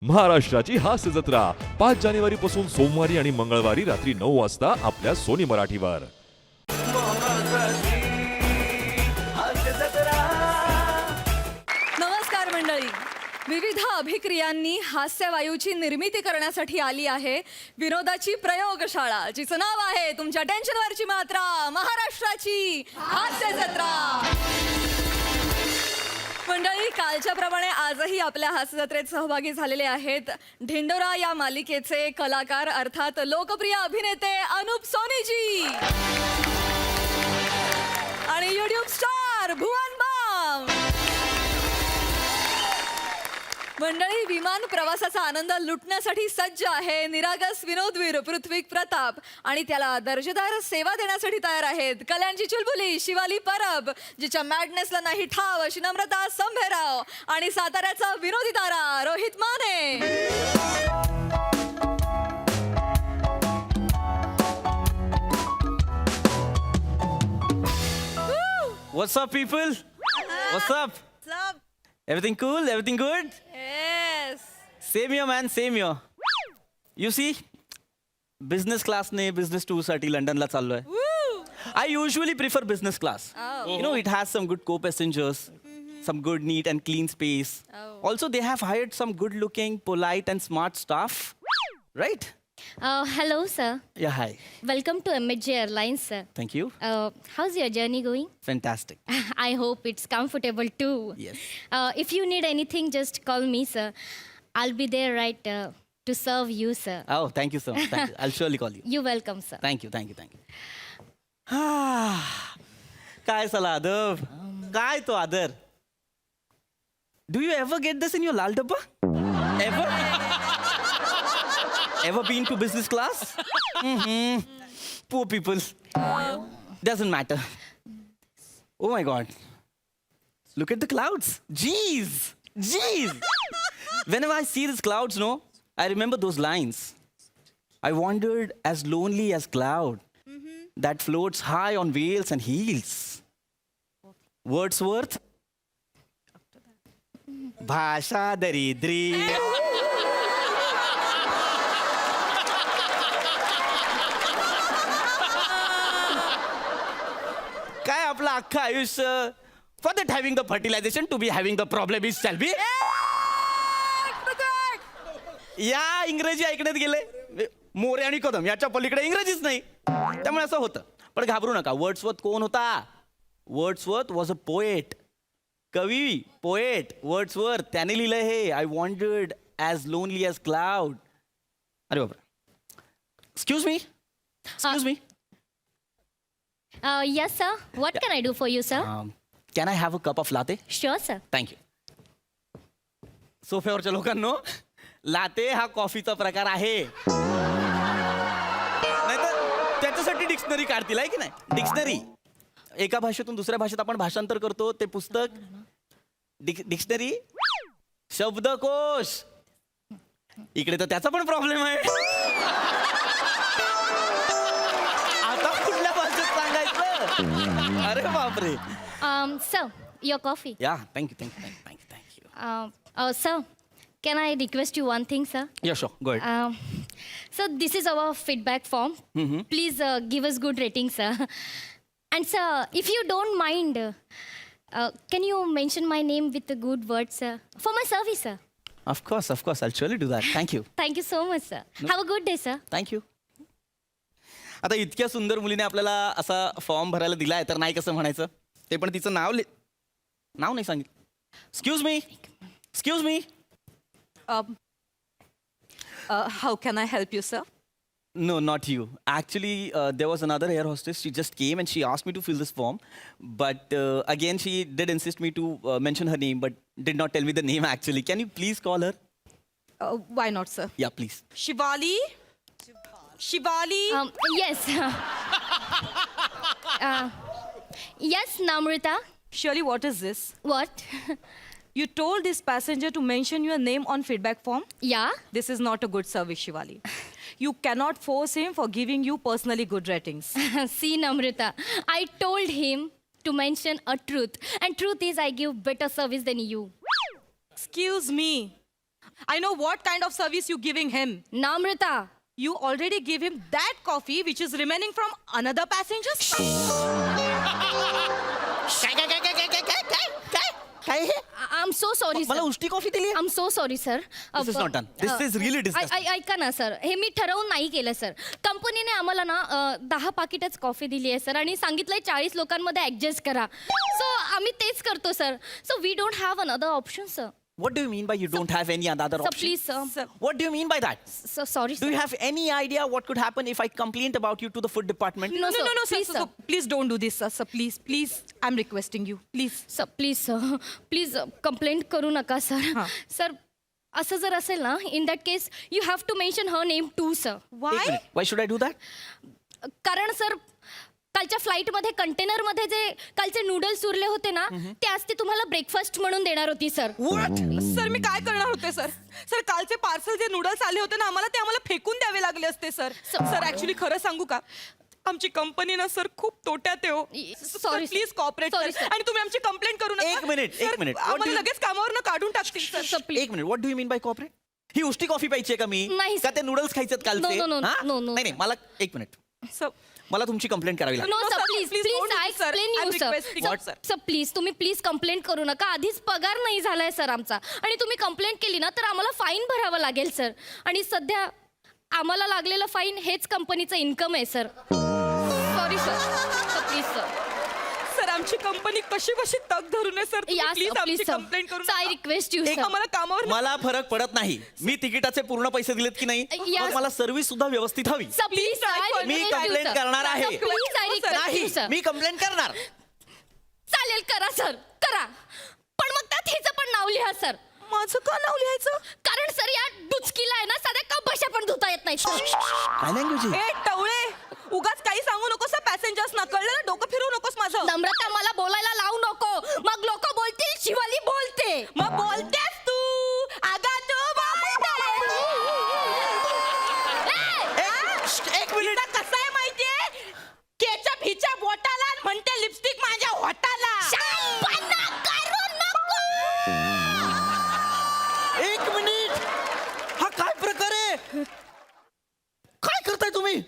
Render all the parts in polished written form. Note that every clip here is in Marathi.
महाराष्ट्राची हास्य जत्रा 5 जानेवारी पासून सोमवारी आणि मंगळवारी रात्री 9 वाजता आपल्या सोनी मराठीवर. नमस्कार मंडळी. विविध अभिक्रियांनी हास्यवायूची निर्मिती करण्यासाठी आली आहे विनोदाची प्रयोगशाळा, जिचं नाव आहे तुमच्या टेन्शनवरची मात्रा, महाराष्ट्राची हास्य जत्रा. मंडळी, कालच्या प्रमाणे आजही आपल्या हास्य जत्रेत सहभागी झालेले आहेत ढिंडोरा या मालिकेचे कलाकार अर्थात लोकप्रिय अभिनेते अनुप सोनीजी आणि युट्यूब स्टार भुवन बाम. मंडळी, विमान प्रवासाचा आनंद लुटण्यासाठी सज्ज आहे निरागस विनोदवीर पृथ्वी प्रताप आणि त्याला दर्जेदार सेवा देण्यासाठी तयार आहेत कल्याणची चुलबुली शिवाली परब, जिच्या मॅडनेसला नाही ठाव अशी नम्रता संभेराव आणि साताऱ्याचा विनोदी तारा Rohit Mane. What's up, people? What's up? Everything cool? Everything good? Yes. Same here, man. Same here. You see, business class ने business tour साठी लंडनला चाललोय. Woo. I usually prefer business class. Oh. You know, it has some good co-passengers, some good, neat and clean space. Oh. Also, they have hired some good-looking, polite and smart staff. Right? Hello, sir. Yeah, hi. Welcome to MHJ Airlines, sir. Thank you. How's your journey going? Fantastic. I hope it's comfortable too. Yes. If you need anything, just call me, sir. I'll be there, right, to serve you, sir. Oh, thank you so much. Thank you. I'll surely call you. You're welcome, sir. Thank you, thank you, thank you. काय साला आदर, काय तो आदर. Do you ever get this in your लाल डब्बा? Ever? Ever been to business class? Poor people. Doesn't matter. Oh my God. Look at the clouds. Jeez. Whenever I see these clouds, no, I remember those lines. I wandered as lonely as cloud that floats high on veils and heels. Wordsworth. भाषा दरिद्री. काय आपलं अख्खं आयुष्य for that having the fertilization to be having the problem is shall be. या इंग्रजी ऐकण्यात गेले मोरे आणि कदम याच्या पलीकडे इंग्रजीच नाही, त्यामुळे असं होतं. पण घाबरू नका. वर्ड्सवर्थ कोण होता? Wordsworth was a poet. कवी, पोएट वर्ड्सवर्थ. त्याने लिहिलंय हे, I wandered as lonely as cloud. अरे बापरे. Excuse me. Yes, sir. What can I do for you, sir? Can I have a cup of latte? Sure, sir. Thank you. सोफ्यावरच्या लोकांनो, लाते हा कॉफीचा प्रकार आहे. नाहीतर त्याच्यासाठी डिक्शनरी काढतील आहे की नाही. डिक्शनरी एका भाषेतून दुसऱ्या भाषेत आपण भाषांतर करतो, ते पुस्तक डिक्शनरी शब्दकोश. इकडे तर त्याचा पण प्रॉब्लेम आहे. आता कुठल्या भाषेत सांगायचं? अरे बापरे. Sir, your coffee. या thank you. Sir, can I request you one thing, sir? या sure, go ahead. So this is our feedback form. Please give us good ratings, sir. And sir, if you don't mind, can you mention my name with a good word, sir, for my service, sir? Of course, I'll surely do that. Thank you. Thank you so much, sir. Have a good day, sir. Thank you. आता इतक्या सुंदर मुलीने आपल्याला असा फॉर्म भरायला दिलाय, तर नाही कसं म्हणायचं? ते पण तिचं नाव नाही सांगितलं. Excuse me. How can I help you, sir? No, not you. Actually, there was another air hostess. She just came and she asked me to fill this form. But again, she did insist me to mention her name, but did not tell me the name actually. Can you please call her? Why not, sir? Yeah, please. Shivali. Yes. Yes, Namrita. Shirley, what is this? What? You told this passenger to mention your name on feedback form? Yeah? This is not a good service, Shivali. You cannot force him for giving you personally good ratings. See, Namrita, I told him to mention a truth. And truth is I give better service than you. Excuse me. I know what kind of service you giving him. Namrata, You already gave him that coffee which is remaining from another passenger's. काय हे I'm so sorry, मला sir. उष्टी कॉफी दिली I'm so sorry, sir. This is not done. This is really disgusting. ऐका ना सर, हे मी ठरवून नाही केलं सर. कंपनीने आम्हाला ना 10 पाकिटच कॉफी दिली आहे सर आणि सांगितलंय 40 लोकांमध्ये ऍडजस्ट करा. सो आम्ही तेच करतो sir. So we don't have another option sir. What do you mean by you don't have any other sir option? Please sir. What do you mean by that? Sir sorry Do you sir. have any idea what could happen if I complained about you to the food department? No, sir. No, sir, Please, sir, sir. please don't do this, sir. Sir, please. I'm requesting you. Please. Sir please complaint करू नका सर. हां. सर असं जर असेल ना in that case you have to mention her name to sir. एक Why? minute. Why should I do that? कारण सर कालच्या फ्लाईटमध्ये कंटेनरमध्ये जे कालचे नूडल्स उरले होते ना ते आज ते तुम्हाला ब्रेकफास्ट म्हणून देणार होती सर. सर मी काय करणार होते सर. सर कालचे पार्सल जे नूडल्स आले होते ना आम्हाला फेकून द्यावे लागले असते सर. सर ऍक्च्युली खरं सांगू का आमची कंपनी ना सर खूप तोट्यात आहे हो. Sorry, sir. Please cooperate Sorry, sir. आणि तुम्ही आमची कंप्लेंट करू नका. एक minute. Sir, What do आम्हाला you- लगेच कामावर काढून टाकतील सर. Sir please. एक मिनिट. What do you mean by corporate? ही उष्टी कॉफी प्यायची का मी? नाही, का ते नूडल्स खायचे कालचे? No, no, no, हा? no, no. नाही मला एक मिनिट. सर मला तुमची कंप्लेंट करावी लागेल. No No, sir sir, please please don't please do I this, sir. Explain I'm you sir. requesting you, sir. Sir please तुम्ही प्लीज कंप्लेंट करू नका. आधीच पगार नाही झालाय सर आमचा आणि तुम्ही कंप्लेंट केली ना तर आम्हाला फाईन भरावं लागेल सर. आणि सध्या आम्हाला लागलेलं फाईन हेच कंपनीचं इन्कम आहे sir. Sorry sir please sir. Sir आमची कंपनी कशी तग धरून आहे सर. या प्लीज आमची प्लीज सर. कंप्लेंट करू आय रिक्वेस्ट यू एक सर. आम्हाला कामावर मला फरक पडत नाही. मी तिकिटाचे पूर्ण पैसे दिलेत की नाही Yes. मग मला सर्व्हिस सुद्धा व्यवस्थित हवी. Sir please I me complaint करणार आहे. प्लीज आय रिक्वेस्ट नाही यू सर. मी कंप्लेंट करणार. चालेल करा सर करा. पण मग त्यात हिचं पण नाव लिहा सर. माझं का नाव लिहायचं. कारण सर या डुचकीला आहे ना साध्या कपाशा पण धुता येत नाही सर. काय लँग्वेज ए टवळे उगाच काही सांगू नकोस पॅसेंजर्स ना. कळलं ना. डोकं फिरवू नकोस माझं. नम्रता मला बोलायला लावू नको. मग लोक बोलतील शिवाली बोलते. मग बोलतेस तू आगा तू एक मिनिट. कसं आहे माहितीये केचप हिच्या बोटाला आणि म्हणते लिपस्टिक माझ्या होटाला. शांतपणा करू नको. एक मिनिट. हा काय प्रकार आहे? काय करताय तुम्ही?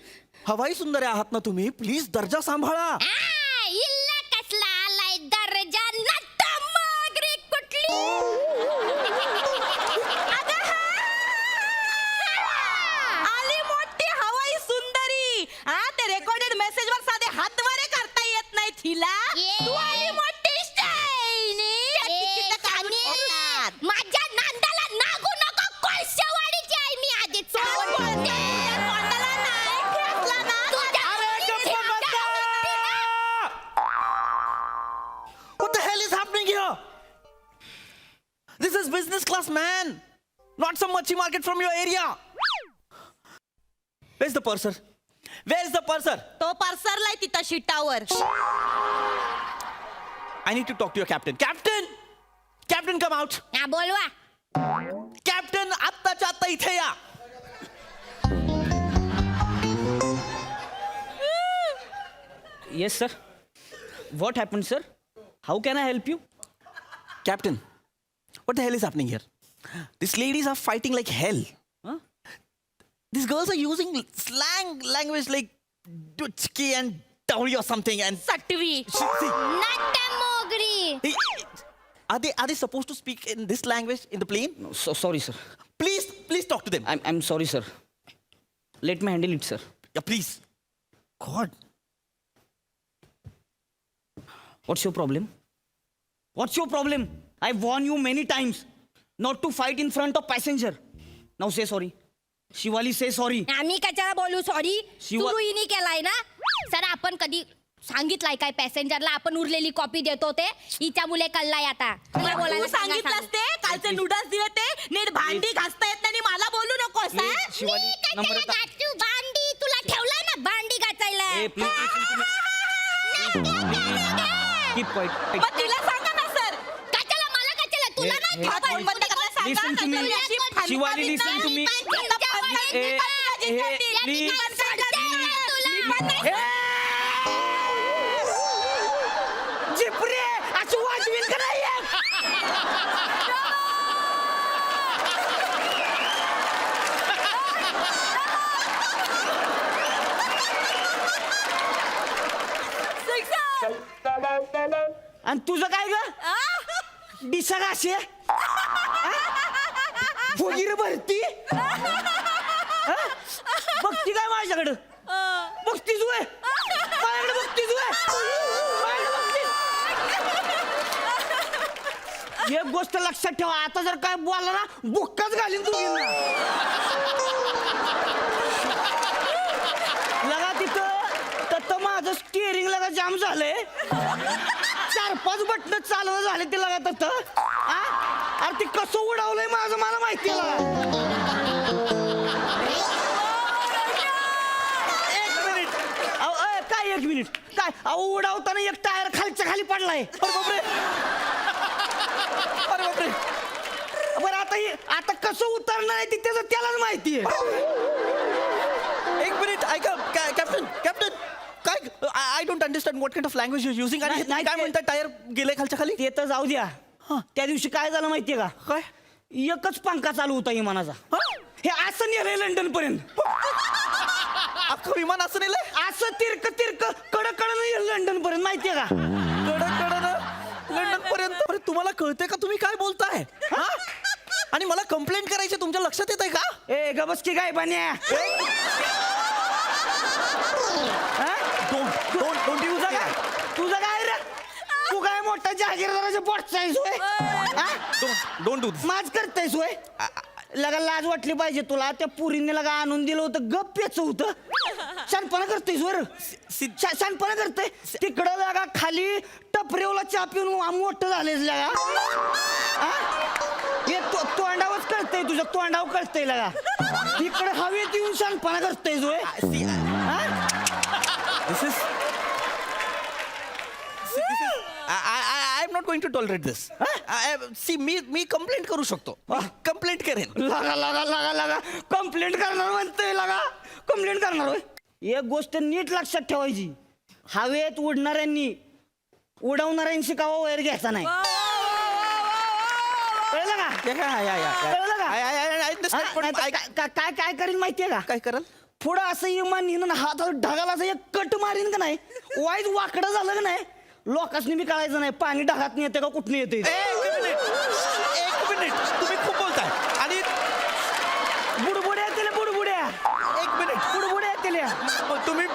हवाई सुंदर आहात ना तुम्ही? प्लीज दर्जा सांभाळा. इल्ला कसला आलाय दर्जा नत्ता मगरी कुठली. आली मोठी हवाई सुंदरी. हा ते रेकॉर्डेड मेसेज वर साधे हातवारे करता येत नाही तिला. तू आली मोठी शाईनी. माझ्या नांदाला नागू नको. कोळशावाडीची आहे मी आधीच बोलते. तोंडाला नाही खेचला ना. What the hell is happening here? This is business class, man. Not some machi market from your area. Where's the purser? Where's the purser? तो पार्सरलाय तिथं शिटावर. I need to talk to your captain. Captain! Captain, come out. हा बोलवा. Captain, आत्ताच्या आत्ता इथे या. Yes, sir. What happened, sir? How can I help you? Captain, what the hell is happening here? These ladies are fighting like hell. Huh? These girls are using slang language like duchki and dowry or something and सटवी. see, नत्ता मोगरी. are they supposed to speak in this language in the plane? No, sorry, sir. Please talk to them. I'm sorry, sir. Let me handle it, sir. Yeah, please. God. What's your problem? What's your problem? I warned you many times not to fight in front of passenger. Now say sorry. Shivali, say sorry. आम्ही कशाला बोलू सॉरी. शिवा- सुरुईनी केलाय ना. सर आपण कधी सांगितलंय काय पॅसेंजरला आपण उरलेली कॉपी देतो ते हिच्या मुले कळलाय आता. तुला तू बोलायला सांगितलंस ते कालचे नूडल्स दिले ते नीट भांडी घासता येत नाही आणि मला बोलू नकोस. हा? Please, Shivali, Namrata. तू भांडी तुला ठेवलाय ना भांडी घासायला. Hey, please listen to me. Keep quiet. मग तिला सांगा ना सर. कशाला मला कशाला तुला हे- नाही हे- हात ठेवत. बंद करायला सांगा. Listen to me. नाहीतर मी अशी फणफणीत शिवाली, नाही. listen to me. फणफणीत Eh, फणफणीत please. तुला. जिपरे असं वाजवील का नाही? आणि तुझं काय ग दिसा का असे फुगीर भरती हा? बघती काय माझ्याकडं बघतीच वय माझ्याकडे बघतीच वय माझ्याकडे बघतीस? एक गोष्ट लक्षात ठेवा आता जर काय बोलला ना बुक्काच घालीन तू लगा तिथं तर माझं स्टिअरिंग लगा जाम झालंय 4-5 बटन चालव झाले ते लगा तर अरे ते कसं उडावलंय माझं मला माहिती आहे लगा. काय 1 मिनिट काय अहो उडावताना एक टायर खालच्या खाली पडलाय अरे बापरे अरे बापरे बरं आता कसं उतरणार आहे ते त्याचं त्यालाच माहिती आहे. एक मिनिट ऐका कॅप्टन कॅप्टन काय I don't understand what kind of language you using आणि नाही, काय ते- म्हणतात टायर गेले खालच्या खाली ते तर जाऊ द्या त्या दिवशी काय झालं माहितीये का काय एकच पंखा चालू होता विमानाचा हे असं नेलंय लंडन पर्यंत अख्खं विमान असं नेलंय असं तिरक कडकडं लंडन पर्यंत माहितीये का लंडन पर्यंत अरे तुम्हाला कळतंय का तुम्ही काय बोलताय हा? आणि मला कंप्लेंट करायची तुमच्या लक्षात येत आहे का ए गबस की काय बान्या तुझं काय रे तू काय मोठा जहागीरदाराच्या पोटचा आहेस होय डोंट डू माझ करतायस होय लगा लाज वाटली पाहिजे तुला त्या पुरीने लगा आणून दिलं होतं गप्प्याच होतं शानपणा करतेस वर शानपणा करते तिकडं लगा खाली टपरेवला चहा पिऊन मोठं झालेस लगा हे तोंडावच कळतंय तुझं तोंडाव कळतंय लगा इकडं हवेत येऊन शानपणा करतेस होय This is I am not going to tolerate this see me complaint करू शकतो कंप्लेंट करेन लगा कंप्लेंट करणार म्हणतोय लगा कंप्लेंट करणार होय एक गोष्ट नीट लक्षात ठेवायची हवेत उडणाऱ्यांनी उडवणाऱ्यांशी कावा वैर घ्यायचा नाही कळलं का कळलं का काय करीन माहितीये का काय कराल पुढं असं इमान येणं हात ढगाला असं एक कट मारीन का नाही वाईट वाकडं झालं का नाही लोकांनी बी कळायचं नाही पाणी ढगात येते का कुठनं येते एक मिनिट तुम्ही खूप बोलताय आणि बुडबुड्या येतील बुडबुड्या एक मिनिट बुडबुड्या येतील तुम्ही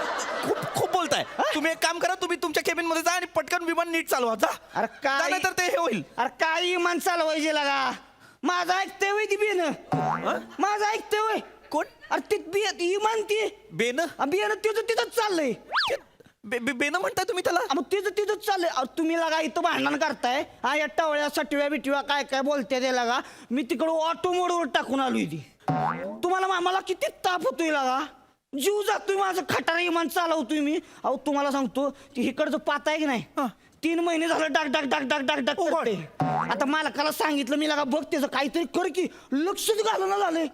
खूप बोलताय तुम्ही एक काम करा तुम्ही तुमच्या केबिन मध्ये जा आणि पटकन विमान नीट चालवा जा अरे काय नाही तर ते हे होईल अरे काय इमान चालवायचे लागा माझं ऐकते वय ती बेन माझं ऐकते वय कोण अरे ती इमान ती बेन बियाणं तिथंच चाललंय बेन म्हणताय तुम्ही त्याला मग तिथंच चाललंय अहो, तुम्ही लागा इथं भांडण करताय हा या टवळ्या सटव्या बिटव्या काय काय बोलते ते लागा मी तिकडं ऑटो मोडवर टाकून आलोय ती तुम्हाला मला किती ताप होतोय लागा जीव जातोय माझं खटारा इमान चालवतोय मी अहो तुम्हाला सांगतो ती इकडचं पात आहे की नाही 3 महिने झालं डाक करते. आता मालकाला सांगितलं मी लागा बघ त्याचं काहीतरी कर की लक्षच घालणं झालंय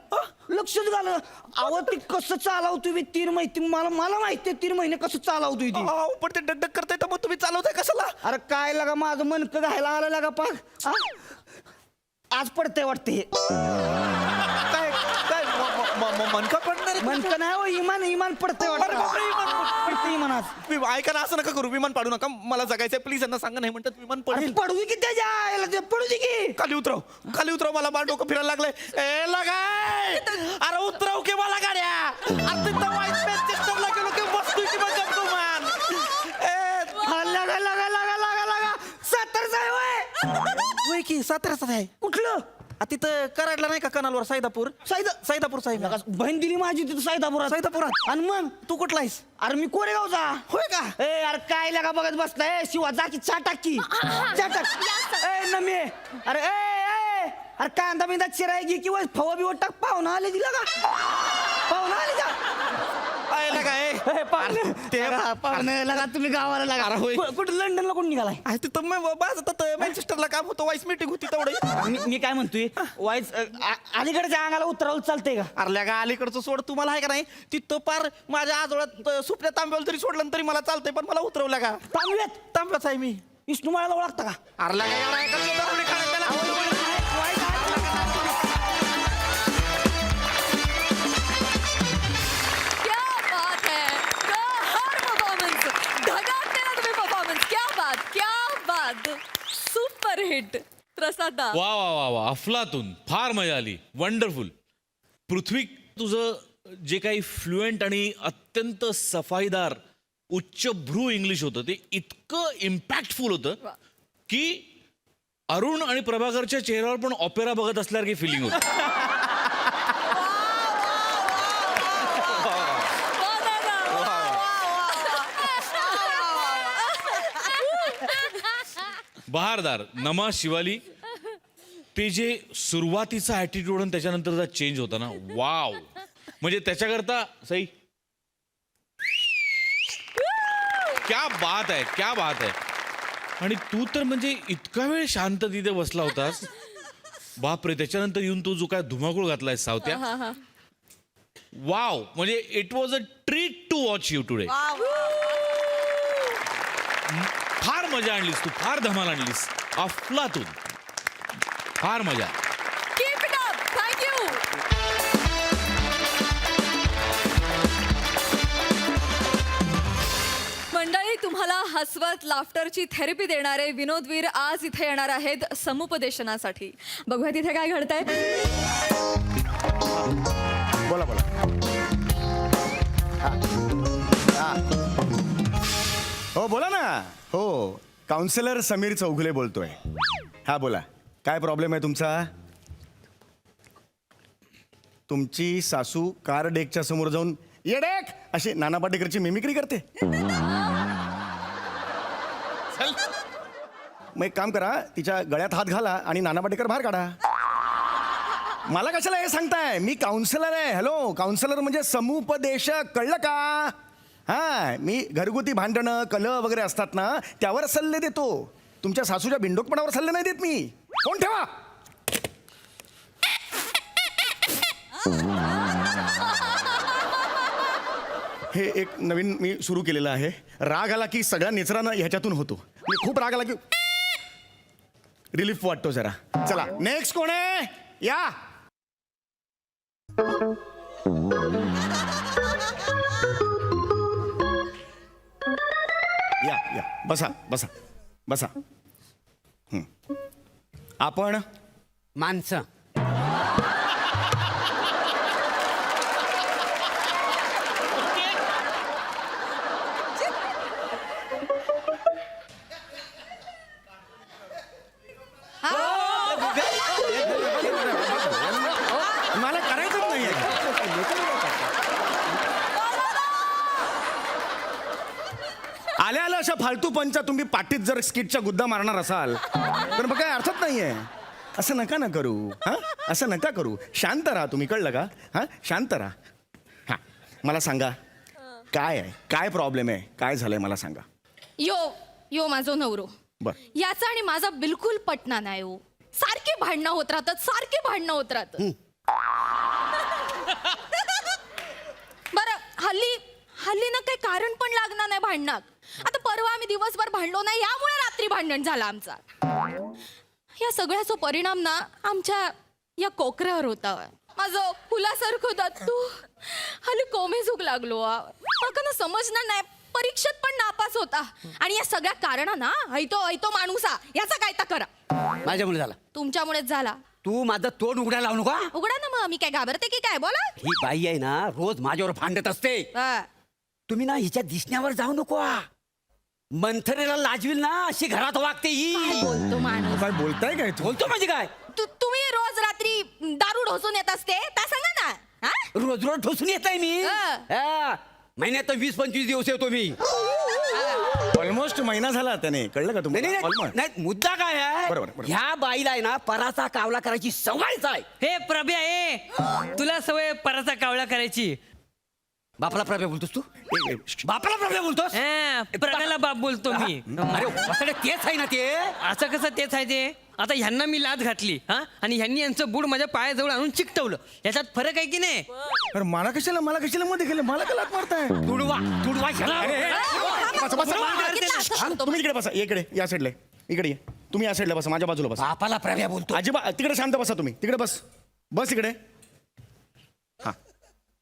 लक्षच घालणं अहो ती कसं चालवतोय मी 3 महिने मला माहिती आहे 3 महिने कसं चालवतोय ती पण ते डगडग करताय तर मग तुम्ही चालवताय कशाला अरे काय लागा माझं मनकं घायला आलं लागा पाक आज पडतंय वाटतं हे काय काय मनका पडणार मनकं नाही हो इमान पडतंय वाटतं पडतंय इमान आज ऐका ना असं नका करू विमान पाडू नका मला जगायचंय प्लीज यांना सांगा नाही म्हणतात विमान अरे पडेल पडू दे की त्याच्या आईला ते पडू दे की खाली उतरव मला मान डोकं फिरायला लागलंय ए लगाय अरे उतरव की मला गाड्या आता तर वाईट मॅनचेस्टरला गेलो की वस्तू की मजा गुमान लागा 70 आहे वय की 17 आहे कुठलं तिथं कराडला नाही का कनालवर साईदापूर साईदापूर साईद बहीण दिली माझी तिथं साईदापुरात आणि मग तू कुठला आहेस अरे मी कोरेगावचा होय का ए अरे काय लागा बघत बसलाय शिवा जा की चा टाकी चा टाक ए नमे अरे अरे कांदा बिंदा चिराय घे किंवा फवा बिवा टाक पाहुणा आले दिला का पाहुणा आले का पाहुणे लगा तुम्ही गावाला लागा अरे होय. कुठं लंडनला कोण निघालाय तिथं माझं मॅनचेस्टरला काम होतं वाईस मीटिंग होती तेवढे मी काय म्हणतोय वाईज अलीकडच्या अंगाला उतरावलं चालतंय का अरल्या का अलीकडचं सोड तुम्हाला आहे का नाही तिथं पार माझ्या आजोळ्यात सुपल्या तांब्याला तरी सोडलं तरी मला चालतंय पण मला उतरवल्या का तांब्याच आहे मी विष्णू माळाला ओळखता का अरल्या का एवढा एका शब्दामध्ये काय त्याला क्या बात है हर परफॉर्मन्स ढगात तुम्ही परफॉर्मन्स क्या बात आता वा वा वा वा अफलातून फार मजा आली वंडरफुल. पृथ्वी तुझं जे काही फ्लुएंट आणि अत्यंत सफाईदार उच्चभ्रू इंग्लिश होतं ते इतकं इम्पॅक्टफुल होतं की अरुण आणि प्रभाकरच्या चेहऱ्यावर पण ऑपेरा बघत असल्यासारखी फिलिंग होती. बहारदार. नमा शिवाली, ते जे सुरुवातीचा ॲटिट्यूड आणि त्याच्यानंतरचा चेंज होता ना, वाव. म्हणजे त्याच्याकरता सई क्या बात आहे, क्या बात आहे. आणि तू तर म्हणजे इतका वेळ शांत तिथे बसला होतास, बापरे. त्याच्यानंतर येऊन तू जो काय धुमाकूळ घातलाय सावत्या, वाव. म्हणजे it was a treat to watch you today. फार मजा आणलीस तू, फार धमाल आणलीस. अफलातून फार मजा. Keep it up. थँक्यू. मंडळी, तुम्हाला हसवत लाफ्टरची थेरपी देणारे विनोदवीर आज इथे येणार आहेत समुपदेशनासाठी. बघूया तिथे काय घडतंय. बोला बोला. हो बोला ना. हो, काउन्सिलर समीर चौगुले बोलतोय. हा बोला, काय प्रॉब्लेम आहे तुमचा? तुमची सासू कार डेकच्या समोर जाऊन ये डेक अशी नाना पाटेकरची मिमिक्री करते. मग एक काम करा, तिच्या गळ्यात हात घाला आणि नाना पाटेकर बाहेर काढा. मला कशाला हे सांगताय? मी काउन्सिलर आहे. हॅलो, काउन्सिलर म्हणजे समुपदेशक, कळलं का? हा, मी घरगुती भांडणं कलह वगैरे असतात ना, त्यावर सल्ले देतो. तुमच्या सासूच्या बिंडोकपणावर सल्ले नाही देत मी. फोन ठेवा. हे एक नवीन मी सुरू केलेलं आहे. राग आला की सगळ्या निचरानं ह्याच्यातून होतो. मी खूप राग आला की रिलीफ वाटतो जरा. चला, नेक्स्ट कोण आहे? या. या या, बसा बसा बसा. आपण माणसं. मला करायचंच नाहीये. आल्या आल्या अशा फालतू पंचा तुम्ही पाठीत जर स्किटच्या गुद्दा मारणार असाल तर मग काय अर्थच नाहीये. असं नका ना करू. हा, असं नका करू. शांत राहा तुम्ही, कळलं का? हा, शांत राहा. हा, मला सांगा काय आहे, काय प्रॉब्लेम आहे, काय झालंय मला सांगा. यो माझो नवरो. बर. याचा आणि माझा बिलकुल पटना नाही हो. सारखे भांडणं होत राहतात, सारखे भांडणं होत राहतात. बरं, हल्ली ना काही कारण पण लागणार नाही भांडणात. आता परवा आम्ही दिवसभर भांडलो नाही, यामुळे रात्री भांडण झालं आमचा. या सगळ्याचा परिणाम ना आमच्या या कोकऱ्यावर होता. माझं फुलासारखं होता तू हल्ली कोमेजूक लागलो. मला ना समजणार नाही, परीक्षेत पण नापास होता. आणि या सगळ्या कारणांना ऐतो माणूसा याचा काय तर करा. माझ्यामुळे झाला. तुमच्यामुळेच झाला. तू माझं तोंड उघडायला लावू नका. उघडा ना मग, मी काय घाबरते की काय? बोला. ही बाई आहे ना, रोज माझ्यावर भांडत असते. तुम्ही ना हिच्या दिसण्यावर जाऊ नको. मंथरेला लाजवील ना अशी घरात वागते ही. बोलतो माणूस. काय बोलताय काय तू? बोलतो म्हणजे काय? तुम्ही रोज रात्री दारू ढोसून येत असते त्या सांगा ना. हा? रोज रोज ढोसून येत आहे मी. हा. महिन्यात 20-25 दिवस येतो मी. ऑलमोस्ट महिना झाला त्याने, कळलं का नाही तुम्हाला? नाही, Almost. नाही, मुद्दा काय आहे? बरोबर, बरोबर. ह्या बाईला आहे ना पराचा कावला करायची सवयच आहे. हे प्रभ्या ए, तुला सवय पराचा कावळा करायची. बापाला प्रभ्या बोलतोस तू? ए, श्श्श. बापाला प्रभ्या बोलतोस? प्रभ्याला बाप बोलतो मी. अरे वसडे, तेच आहे ना ते. असं कसं तेच आहे ते. आता ह्यांना मी लाद घातली हा, आणि ह्यांनी यांचं बूड माझ्या पायाजवळ आणून चिकटवलं. याच्यात फरक आहे की नाही? अरे मला कशाला मध्ये गेलं? मला का लात मारताय? तुडवा ह्याला. बसा, बसा. हा, तुम्ही इकडे बसा, इकडे या साईडला. इकडे ये. तुम्ही या साईडला बसा, माझ्या बाजूला बसा. बापाला प्रभ्या बोलतो. अजिबात तिकडे शांत बसा तुम्ही. तिकडे बस, बस इकडे. हा,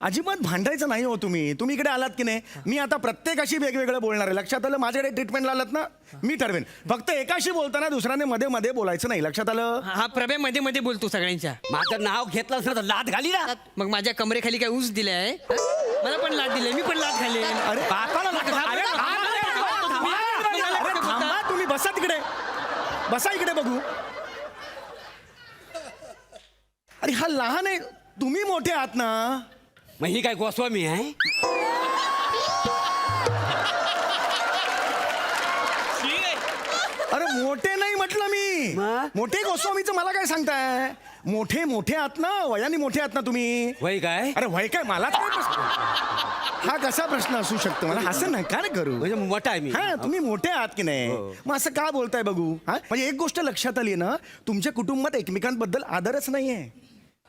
अजिबात भांडायचं नाही हो तुम्ही इकडे आलात की नाही मी आता प्रत्येकाशी वेगवेगळं बोलणार आहे लक्षात आलं माझ्याकडे ट्रीटमेंटला आलात ना मी ठरवेन फक्त एकाशी बोलताना दुसऱ्याने मध्ये मध्ये बोलायचं नाही लक्षात आलं हा प्रभे मध्ये मध्ये बोलतो सगळ्यांच्या. माझं नाव घेतलं असं तर लाद घाली ना. मग माझ्या कमरेखाली काय ऊस दिलाय? मला पण लाद दिले, मी पण लाद खाल्ले. अरे बापाला लाद घाल. अरे, अरे थांबा तुम्ही बसा तिकडे बसा इकडे बघू अरे हा लहान आहे तुम्ही मोठे आहात ना मग ही काय गोस्वामी आहे? अरे मोठे नाही म्हटलं मी मग? मोठे गोस्वामीचं मला काय सांगताय मोठे आहात ना वयाने मोठे आहात ना तुम्ही वय काय? अरे वय काय मला काय प्रश्न हा कसा प्रश्न असू शकतो मला असं नका रे करू म्हणजे मोठा आहे मी. हा तुम्ही मोठे आहात की नाही मग असं का बोलताय बघू हा म्हणजे एक गोष्ट लक्षात आली ना तुमच्या कुटुंबात एकमेकांबद्दल आदरच नाहीये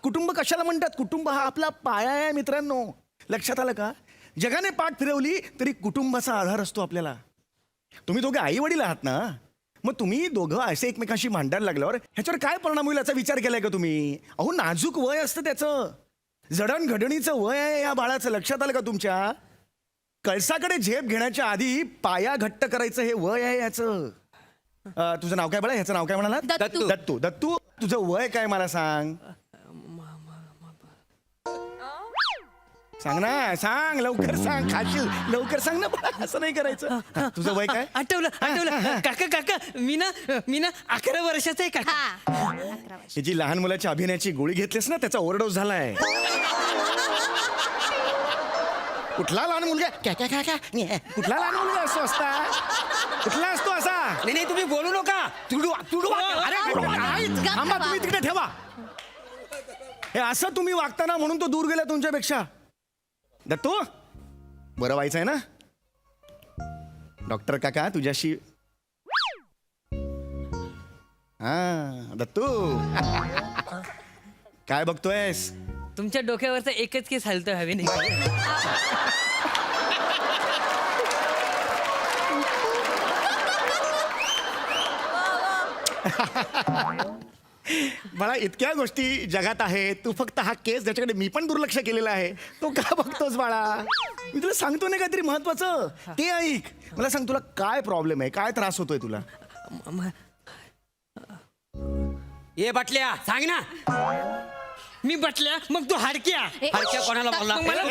कुटुंब कशाला म्हणतात कुटुंब हा आपला पाया आहे मित्रांनो लक्षात आलं का जगाने पाठ फिरवली तरी कुटुंबाचा आधार असतो आपल्याला तुम्ही दोघे आई वडील आहात ना मग तुम्ही दोघं असे एकमेकांशी भांडायला लागल्यावर ह्याच्यावर काय परिणाम होईल याचा विचार केलाय का तुम्ही अहो नाजूक वय असतं त्याचं जडणघडणीचं वय आहे या बाळाचं लक्षात आलं का तुमच्या कळसाकडे झेप घेण्याच्या आधी पाया घट्ट करायचं हे वय आहे याचं तुझं नाव काय बाळा ह्याचं नाव काय म्हणाला दत्तू. दत्तू दत्तू तुझं वय काय मला सांग सांग ना सांग लवकर सांग खाशील लवकर सांग ना बाळा असं नाही करायचं तुझं वय काय आठवलं काका मी ना 11 वर्षाचा आहे काका. ही जी लहान मुलाच्या अभिनयाची गोळी घेतलीस ना त्याचा ओव्हरडोस झालाय कुठला लहान मुलगा कुठला लहान मुलगा असतो कुठला असतो असा नाही तुम्ही बोलू नका. अरे थांबा तुम्ही तिकडे ठेवा हे असं तुम्ही वागताना म्हणून तो दूर गेला तुमच्यापेक्षा दत्तू बरं व्हायचंय ना डॉक्टर काका तुझ्याशी हा दत्तू काय बघतोयस तुमच्या डोक्यावरचा एकच केस हलतोय हवेने. मला इतक्या गोष्टी जगात आहेत तू फक्त हा केस ज्याच्याकडे मी पण दुर्लक्ष केलेलं आहे तो का बघतोस बाळा मी तुला सांगतो ना काहीतरी महत्वाचं ते ऐक मला सांग तुला काय प्रॉब्लेम आहे काय त्रास होतोय तुला ये बाटल्या सांग ना. मी बटल्या मग तू हाडक्या. हरक्या कोणाला बोलला? मग मला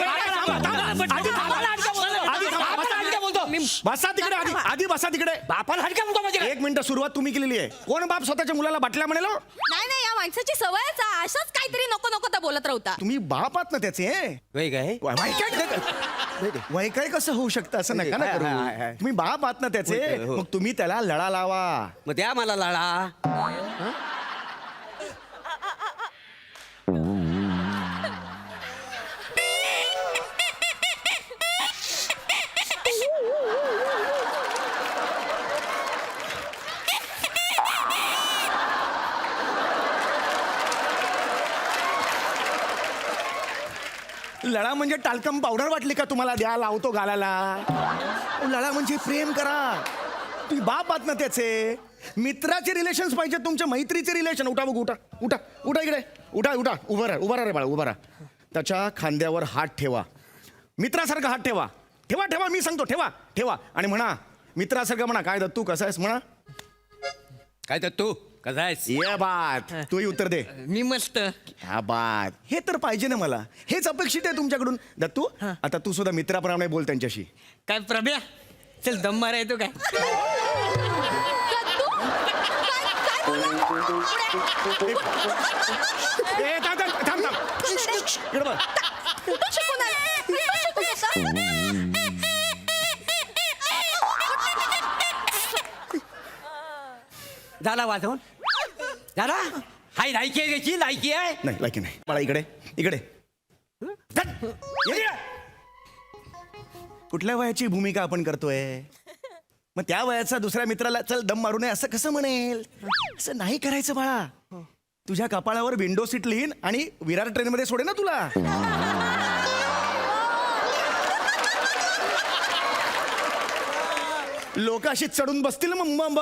बसा तिकडे आधी बसा तिकडे बापाला हरक्या म्हणतो म्हणजे एक मिनिट सुरुवात तुम्ही केलेली आहे कोण बाप स्वतःच्या मुलाला बाटल्या म्हणेल हो? नाही या माणसाची सवयच आहे. अशाच काहीतरी नको तर बोलत राहता. तुम्ही बाप आहात ना त्याचे वय काय? वय काय कसं होऊ शकतं असं नका ना करू तुम्ही बाप आहात ना त्याचे मग तुम्ही त्याला लळा लावा मग द्या मला लाळा. लळा म्हणजे टाल्कम पावडर वाटली का तुम्हाला द्या लावतो गालाला लळा म्हणजे प्रेम करा तुम्ही बाप आहात ना त्याचे मित्राचे रिलेशन्स पाहिजे तुमच्या मैत्रीचे रिलेशन उठा बघ उठा इकडे उठा उभा राहा रे बाळा उभा राहा त्याच्या खांद्यावर हात ठेवा मित्रासारखा हात ठेवा मी सांगतो ठेवा आणि म्हणा मित्रासारखं म्हणा काय दत्तू कसा आहेस म्हणा काय तर तू कसा आहेस? ये बात तूही उत्तर दे मी मस्त. हा बात हे तर पाहिजे ना मला हेच अपेक्षित आहे तुमच्याकडून दत्तू आता तू सुद्धा मित्राप्रमाणे बोल त्यांच्याशी काय प्रभ्या चल दम मारा येतो काय? ए, थांब. इकडं बघ. झाला वाजवून झाला. हाय लायकी आहे त्याची लायकी आहे. नाही लायकी नाही मला इकडे धत. ये इकडे. कुठल्या वयाची भूमिका आपण करतोय मग त्या वयाचा दुसऱ्या मित्राला चल दम मारू नये असं कसं म्हणेल असं नाही करायचं बाळा तुझ्या कपाळावर विंडो सीट लिहीन आणि विरार ट्रेन मध्ये सोडे ना तुला लोक अशी चढून बसतील मग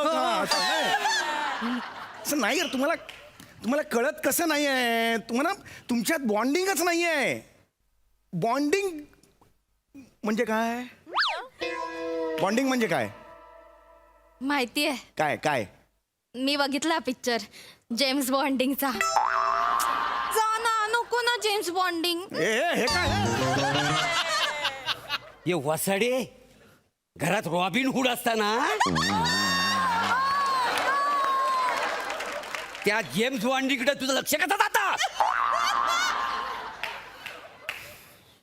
असं नाही यार तुम्हाला कळत कसं नाही आहे तुम्हाला तुमच्यात बॉन्डिंगच नाही आहे बॉन्डिंग म्हणजे काय? बॉन्डिंग म्हणजे काय? माहितीये, काय काय? मी बघितला पिक्चर जेम्स बॉन्डिंगचा. जा ना, नको ना जेम्स बॉन्डिंग. हे काय? ये वसाडे, घरात रॉबिन हुड असताना त्या जेम्स बॉन्डिंगकडे तुझं लक्ष कसं जातं?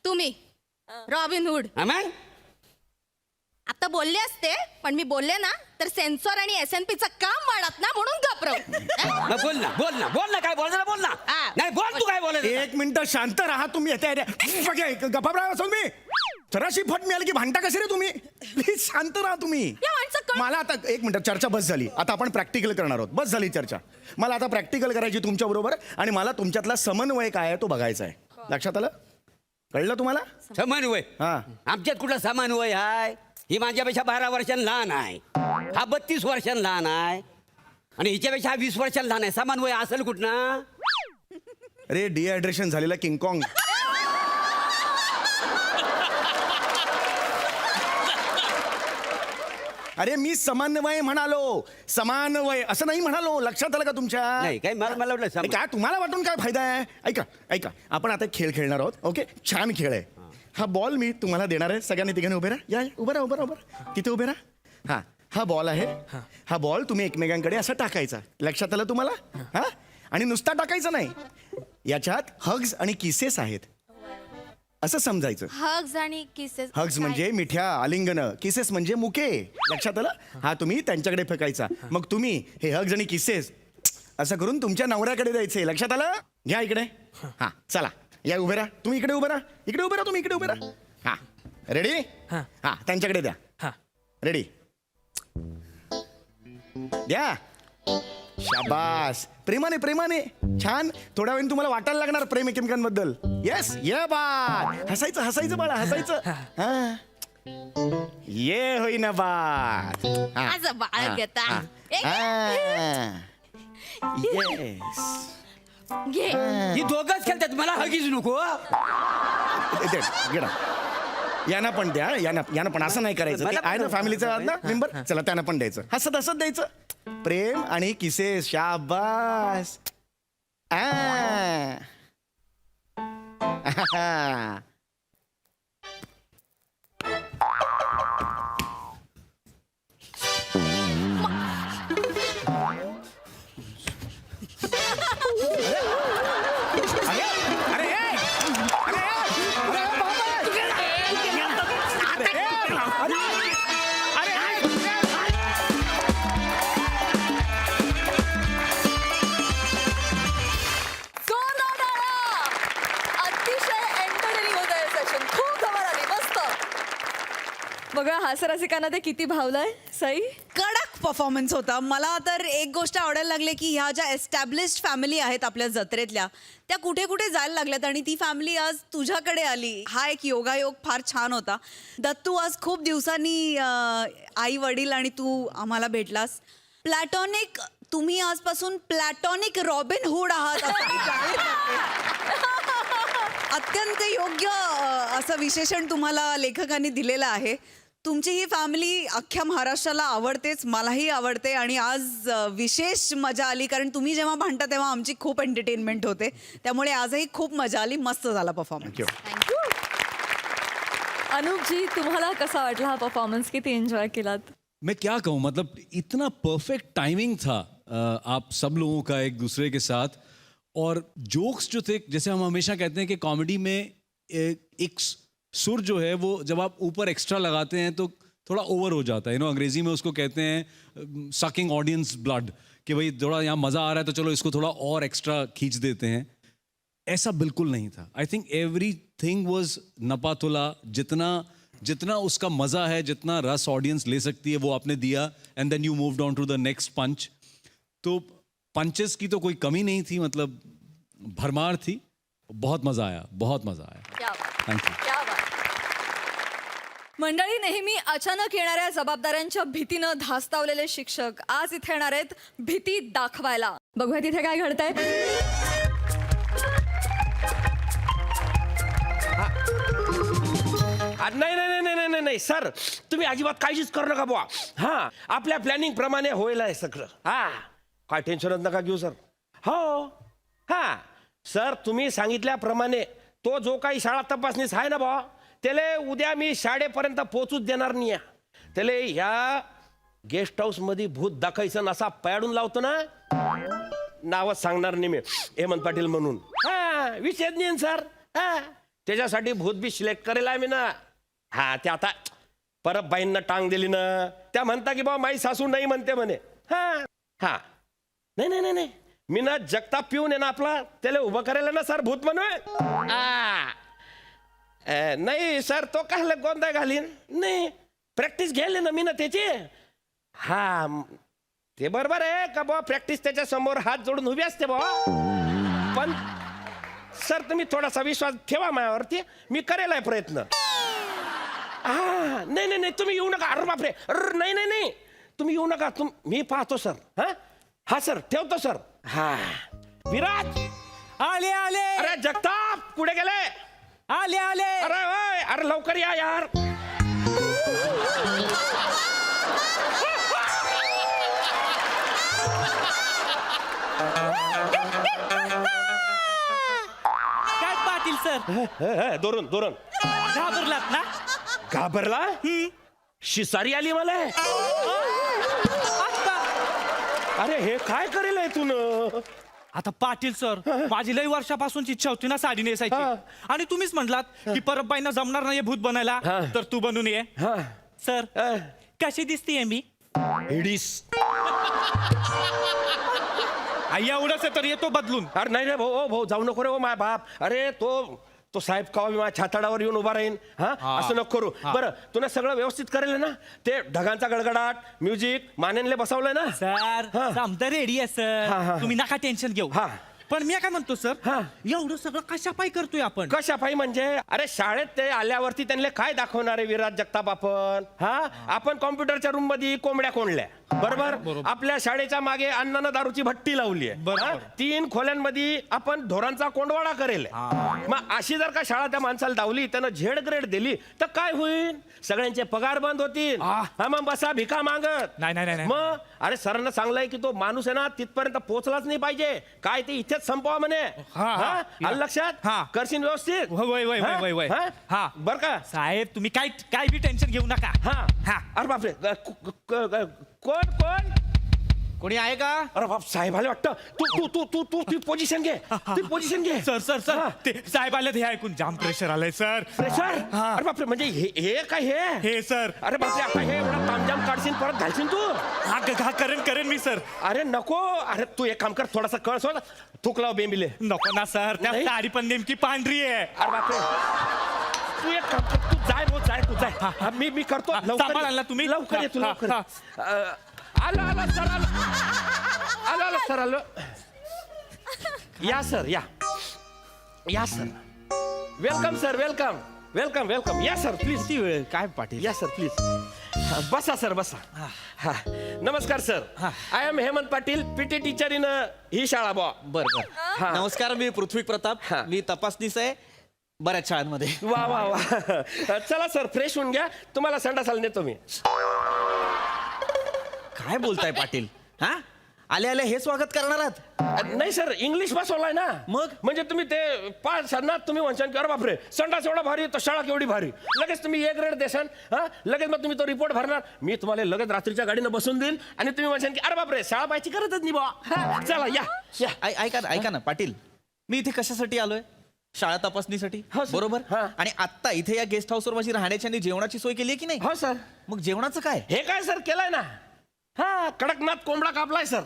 तुम्ही रॉबिन हुड मग आता बोलले असते, पण मी बोलले ना तर सेन्सॉर आणि SNPचं काम वाढत ना, म्हणून घाबरव. बोल ना बोल ना बोल ना, काय बोलायला बोल ना. नाही बोल, तू काय बोलायचं? एक मिनिट शांत राहा तुम्ही. गप्पा तुम्ही जराशी फट मिळाली की भांडता कशी रे तुम्ही? प्लीज शांत राहा तुम्ही. या माणसं कळ- मला आता एक मिनिट, चर्चा बस झाली. आता आपण प्रॅक्टिकल करणार आहोत. बस झाली चर्चा. मला आता प्रॅक्टिकल करायची तुमच्या बरोबर, आणि मला तुमच्यातला समन्वय काय आहे तो बघायचा आहे. लक्षात आलं? कळलं तुम्हाला? समन्वय? हा. आमच्यात कुठला समन्वय आहे? ही माझ्यापेक्षा 12 वर्षांनी लहान आहे, हा 32 वर्षांनी लहान आहे, आणि हिच्यापेक्षा हा 20 वर्षांनी लहान आहे. समन्वय असेल कुठं? अरे डिहायड्रेशन झालेला किंगकॉंग. अरे मी समन्वय म्हणालो, समन्वय असं नाही म्हणालो. लक्षात आलं का तुमच्या? नाही काय, मला वाटलं अरे काय तुम्हाला वाटून काय फायदा आहे? ऐका ऐका, आपण आता एक खेळ खेळणार आहोत. ओके, छान खेळ आहे हा. बॉल मी तुम्हाला देणार आहे. सगळ्यांनी तिघांनी उभे राहा. या उभं राहा, उभं राहा, उभं राहा. तिथे उभे राहा. हा, हा बॉल आहे. हा बॉल तुम्ही एकमेकांकडे असा टाकायचा. लक्षात आलं तुम्हाला? हा, आणि नुसता टाकायचा नाही, याच्यात हग्स आणि किसेस आहेत असं समजायचं. हग्स आणि किसेस. हग्स म्हणजे मिठ्या आलिंगन, किसेस म्हणजे मुके. लक्षात आलं? हा तुम्ही त्यांच्याकडे फेकायचा. मग तुम्ही हे हग्स आणि किसेस असं करून तुमच्या नवऱ्याकडे द्यायचे. लक्षात आलं? घ्या इकडे. हा चला, या उभे राहा. तुम्ही इकडे उभे राहा. इकडे उभे राहा, तुम्ही इकडे उभे राहा. हा, रेडी? हा, त्यांच्याकडे द्या. रेडी? द्या. शाबास. प्रेमाने प्रेमाने. छान. थोड्या वेळाने तुम्हाला वाटायला लागणार प्रेम एकमेकांबद्दल. येस, ये बात. हसायचं हसायचं बाळा, हसायचं. हा, ये होईना बात. हा. माझं बाळ घेता. येस. घे. ही दोघंच खेळतात, मला हगीच नको. गेडा, यांना पण द्या. यांना पण. असं नाही करायचं. ते आहे ना फॅमिलीचा ना मेंबर. चला त्यांना पण द्यायचं. हसत हसत द्यायचं. प्रेम आणि किसेस. शाबास. अतिशय एंटरटेनिंग होत आहे सेशन. खूप धमाल आली. मस्त. बघा हास्यरसिकांना ते किती भावलंय. सई, कडक परफॉर्मन्स होता. मला तर एक गोष्ट आवडायला लागली की ह्या ज्या एस्टॅब्लिश्ड फॅमिली आहेत आपल्या जत्रेतल्या, त्या कुठे कुठे जायला लागल्यात आणि ती फॅमिली आज तुझ्याकडे आली. हा एक योगायोग फार छान होता. दत्तू, आज खूप दिवसांनी आई वडील आणि तू आम्हाला भेटलास. प्लॅटॉनिक, तुम्ही आजपासून प्लॅटॉनिक रॉबिन हुड आहात असं मी जाहीर करते. अत्यंत योग्य असं विशेषण तुम्हाला लेखकांनी दिलेलं आहे. तुमची ही फॅमिली अख्ख्या महाराष्ट्राला आवडतेच, मलाही आवडते, आणि आज विशेष मजा आली कारण तुम्ही जेव्हा भांडता तेव्हा आमची खूप एंटरटेनमेंट होते. त्यामुळे आजही खूप मजा आली. मस्त झाला परफॉर्मन्स. थँक्यू. अनुप जी, तुम्हाला कसा वाटला हा परफॉर्मन्स? किती एन्जॉय केलात? मैं क्या कहूँ, मतलब इतना परफेक्ट टाइमिंग था आप सब लोगों का एक दूसरे के साथ. और जोक्स जो थे, जैसे हम हमेशा कहते हैं कि कॉमेडी में एक सुर जो है वो जब आप ऊपर एक्स्ट्रा लगाते हैं तो थोड़ा ओवर हो जाता है. अंग्रेजी में उसको कहते हैं सकिंग ऑडियंस ब्लड, कि भाई थोड़ा यहाँ मज़ा आ रहा है तो चलो इसको थोड़ा और एक्स्ट्रा खींच देते हैं. ऐसा बिल्कुल नहीं था. I think everything was नपातुला. जितना उसका मज़ा है, जितना रस ऑडियंस ले सकती है वो आपने दिया. And then you moved on to the next punch. तो पंचेस की तो कोई कमी नहीं थी, मतलब भरमार थी. बहुत मज़ा आया, बहुत मज़ा आया. क्या बात. Thank you. क्या बात. मंडळी, नेहमी अचानक येणाऱ्या जबाबदाऱ्यांच्या भीतीनं धास्तावलेले शिक्षक आज इथे येणार आहेत भीती दाखवायला. बघूया तिथे काय घडतंय. नाही नाही नाही नाही नाही नाही सर, तुम्ही अजिबात काळजीच करू नका बुवा. हा, आपल्या प्लॅनिंग प्रमाणे होईल आहे सगळं. हा, काय टेन्शनच नका घेऊ सर. हो, हा सर, तुम्ही सांगितल्याप्रमाणे तो जो काही शाळा तपासणीस आहे ना बुवा, त्याला उद्या मी शाळेपर्यंत पोहोचूच देणार नाही. त्याला ह्या गेस्ट हाऊस मध्ये भूत दाखायचं असा पॅडून लावतो ना, नावच सांगणार नाही मी, हेमंत पाटील म्हणून. हा, विषय नाही सर. हा, त्याच्यासाठी भूत बी सिलेक्ट करेल आहे मी ना. हा, ते आता परत बाईंना टांग दिली ना, त्या म्हणता की बाबा माई सासू नाही म्हणते म्हणे. हा हा, नाही नाही नाही नाही, मी ना जगताप पिऊन आहे ना आपला, त्याला उभं करायला ना सर भूत म्हणून. नाही सर, तो काय गोंधळ घालीन. नाही, प्रॅक्टिस घ्यायला ना मी ना त्याची. हा, ते बरोबर आहे का बुवा, प्रॅक्टिस त्याच्या समोर हात जोडून उभी असते बुवा. पण सर, तुम्ही थोडासा विश्वास ठेवा माझ्यावरती, मी करेल आहे प्रयत्न. हा, नाही नाही नाही, तुम्ही येऊ नका. अरे बापरे, अरे नाही नाही नाही, तुम्ही येऊ नका. मी पाहतो सर. हा हा सर, ठेवतो सर. हा, विराज आले आले अरे जगताप कुठे गेले? आले आले. अरे ओय, अरे लवकर या यार. काय पाटील सर, दोरण दोरण घाबरलात ना? घाबरला? शिसारी आली मला. अरे हे काय करेल आहे तू? आता पाटील सर, माझी लई वर्षापासूनची इच्छा होती ना साडी नेसायची, आणि तुम्हीच म्हटलात की परबाईंना जमणार नाही भूत बनायला, तर तू बनून ये. सर, कशी दिसतीये मी? हिडीस. एवढंच तर येतो बदलून. अरे नाही रे भाऊ, भाऊ जाऊ नको रे हो माय बाप. अरे तो साहेब कवा मी माझ्या छाताडावर येऊन उभा राहीन. हा, असं नको करू. बरं, तुला सगळं व्यवस्थित करेल ना? ते ढगांचा गडगडाट, म्युझिक मानेनले बसवलंय ना सर? आमचं रेडी आहे सर, तुम्ही नका टेन्शन घेऊ. हा. पण मी काय म्हणतो सर, एवढं सगळं कशापायी करतोय आपण? कशापायी म्हणजे? अरे शाळेत ते आल्यावरती त्यांना काय दाखवणार आहे विराज जगताप आपण? हा, आपण कॉम्प्युटरच्या रूम मध्ये कोंबड्या कोंडल्या, बरोबर? आपल्या शाळेच्या मागे अन्नानं दारूची भट्टी लावली आहे. 3 खोल्यांमध्ये आपण ढोरांचा कोंडवाडा करेल. मग अशी जर का शाळा त्या माणसाला दावली, त्यानं झेड ग्रेड दिली, तर काय होईल? सगळ्यांचे पगार बंद होतील. हा, मग बसा भिका मागत. नाही. मग अरे सरांना सांगलंय की तो माणूस आहे ना तिथपर्यंत पोहोचलाच नाही पाहिजे. काय ते इथेच संपवा म्हणे. आलं लक्षात? करशील व्यवस्थित? वय. हा, बर का साहेब, तुम्ही काय बी टेन्शन घेऊ नका. हा. अरे बापरे, कोण कोणी आहे का? अरे बाप, साहेब आले वाटतं. तू पोझिशन घे. सर, ते साहेब आले, हे ऐकून जाम प्रेशर आलंय सर. प्रेशर? अरे बापरे, म्हणजे हे काय हे सर. अरे बापरे, आता हे एवढा तामजाम काढशील परत घालशील तू? करेन मी सर. अरे नको. अरे तू एक काम कर, थोडासा कळ सोड, थूक लाव बेंबिले. नको ना सर, त्या साडी पण नेमकी पांढरी आहे. अरे बापरे, तू एक काम कर, तू जाय. मी करतो. सामान आणला तुम्ही? लवकर ये तू, लवकर. आलो सर, आलो. या सर, या सर. Welcome sir, welcome. या सर प्लीज. वेळ काय पाटील? या सर प्लीज. बसा सर, बसा. हा, नमस्कार sir. I am Hemant Patil, PT teacher in ही शाळा बॉ. बरोबर. नमस्कार, मी पृथ्वी प्रताप. मी तपासनीस आहे बऱ्याच शाळांमध्ये. वा. चला सर, फ्रेश होऊन घ्या. तुम्हाला संडासाला नेतो मी. काय बोलताय पाटील? हा, आले हे स्वागत करणार आहात? नाही सर, इंग्लिश बसवलाय ना. मग? म्हणजे तुम्ही ते 5 ना तुम्ही म्हणशाल की अरे बापरे, संडास एवढा भारी, तो शाळा केवढी भारी. लगेच तुम्ही A ग्रेड देशाल. हा, लगेच मग तुम्ही तो रिपोर्ट भरणार. मी तुम्हाला लगेच रात्रीच्या गाडीनं बसून देईन आणि तुम्ही म्हणशाल की अरे बापरे, शाळा पाहायची गरजच नाही बा. चला या. ऐका ना पाटील, मी इथे कशासाठी आलोय? शाळा तपासणीसाठी, बरोबर? आणि आता इथे या गेस्ट हाऊसवर माझी राहण्याची आणि जेवणाची सोय केली आहे की नाही? हो सर. मग जेवणाचं काय? हे काय सर केलंय ना. हा, कडकनाथ कोंबडा कापलाय सर.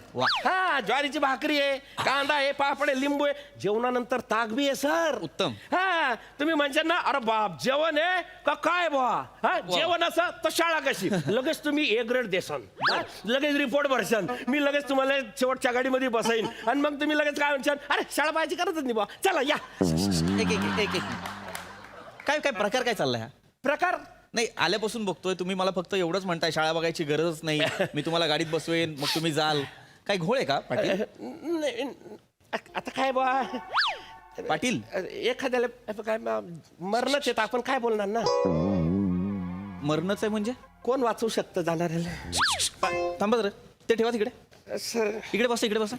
हा, ज्वारीची भाकरी आहे, कांदा आहे, पापड आहे, लिंबू आहे. जेवणानंतर ताक बी आहे सर. उत्तम. हा, तुम्ही म्हणशाल ना अरे बाप, जेवण आहे का काय बा? हा, जेवण असं तर शाळा कशी? लगेच तुम्ही A ग्रेड देसान. लगेच रिपोर्ट भरसान. मी लगेच तुम्हाला शेवटच्या गाडीमध्ये बसाईन आणि मग तुम्ही लगेच काय म्हणशाल, अरे शाळा पाहायची गरजच नाही बा. चला या. एक काय प्रकार काय चाललाय हा? प्रकार नाही, आल्यापासून बघतोय तुम्ही मला फक्त एवढंच म्हणताय शाळा बघायची गरजच नाही, मी तुम्हाला गाडीत बसवेन, मग तुम्ही जाल. काय घोळ आहे का पाटील? आता काय बा, पाटील एखाद्याला काय मरणच येत आपण काय बोलणार ना. मरणच आहे म्हणजे कोण वाचवू शकतं जाणाऱ्याला. थांबा जरा ते ठेवा तिकडे. सर इकडे बसा इकडे बसा